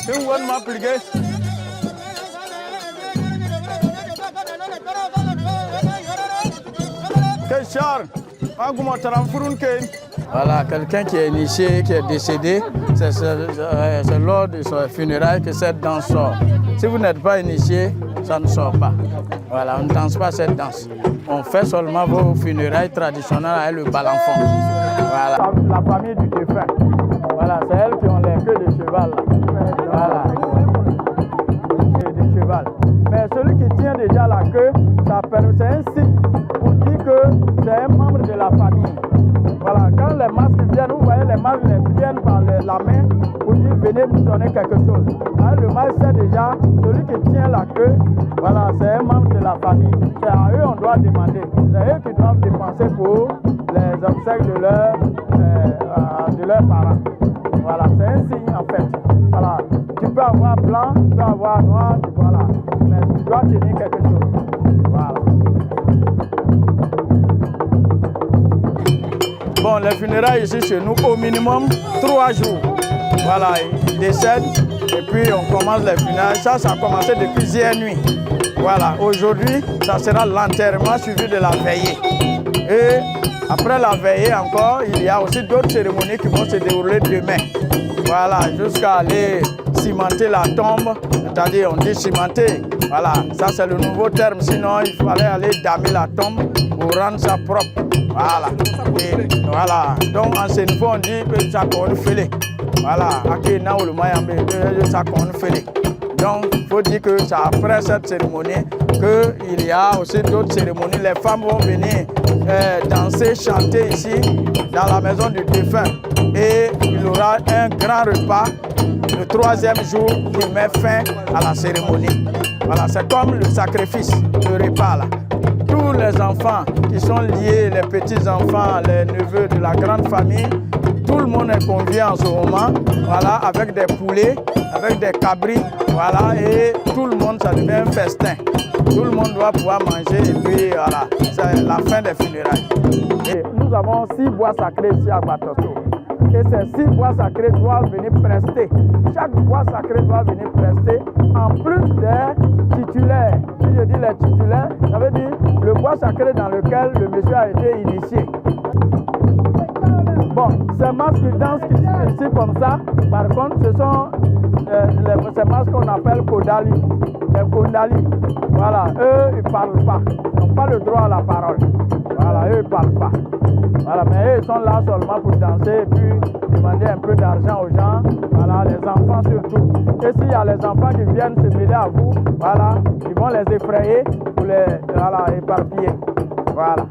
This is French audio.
C'est une bonne map pliée. Voilà, quelqu'un qui est initié, qui est décédé, c'est lors de son funérailles que cette danse sort. Si vous n'êtes pas initié, ça ne sort pas. Voilà, on ne danse pas cette danse. On fait seulement vos funérailles traditionnelles avec le balanfon. Voilà, la famille du défunt. Voilà, c'est elles qui ont les queues de cheval. Là. Voilà, de cheval. Mais celui qui tient déjà la queue, c'est un signe pour dire que c'est un membre de la famille. Voilà, quand les masques viennent, vous voyez, les masques viennent par la main pour dire venez nous donner quelque chose. Là, le masque c'est déjà celui qui tient la queue, voilà, c'est un membre de la famille. C'est à eux on doit demander. C'est eux qui doivent dépenser pour les obsèques de leurs parents. Voilà, c'est un signe en fait. Voilà, tu peux avoir blanc, tu peux avoir noir, voilà, mais tu dois tenir quelque chose. Voilà. Bon, les funérailles ici chez nous, au minimum 3 jours. Voilà, ils décèdent et puis on commence les funérailles. Ça a commencé depuis hier nuit. Voilà, aujourd'hui, ça sera l'enterrement suivi de la veillée. Et après la veillée encore, il y a aussi d'autres cérémonies qui vont se dérouler demain. Voilà, jusqu'à aller cimenter la tombe, c'est-à-dire on dit cimenter. Voilà, ça c'est le nouveau terme, sinon il fallait aller damer la tombe pour rendre ça propre. Voilà, et voilà, donc en ce niveau on dit que ça qu'on fait. Voilà, ça qu'on fait. Donc il faut dire que c'est après cette cérémonie qu'il y a aussi d'autres cérémonies. Les femmes vont venir danser, chanter ici dans la maison du défunt. Et il y aura un grand repas le 3e jour qui met fin à la cérémonie. Voilà, c'est comme le sacrifice, le repas là. Tous les enfants qui sont liés, les petits-enfants, les neveux de la grande famille, tout le monde est convié en ce moment, voilà, avec des poulets, avec des cabris, voilà, et tout le monde, ça devient un festin. Tout le monde doit pouvoir manger et puis voilà, c'est la fin des funérailles. Et nous avons 6 bois sacrés ici à Batoto. Et ces 6 bois sacrés doivent venir prester. Chaque bois sacré doit venir prester en plus des titulaires. Si je dis les titulaires, ça veut dire le bois sacré dans lequel le monsieur a été initié. Bon, ces masques qui dansent ici comme ça, par contre, ce sont ces masques qu'on appelle Kodali. Les Kodali. Voilà, eux, ils ne parlent pas. Ils n'ont pas le droit à la parole. Voilà, eux, ils ne parlent pas. Voilà, mais eux, ils sont là seulement pour danser et puis demander un peu d'argent aux gens. Voilà, les enfants surtout. Et s'il y a les enfants qui viennent se mêler à vous, voilà, ils vont les effrayer pour les éparpiller. Voilà.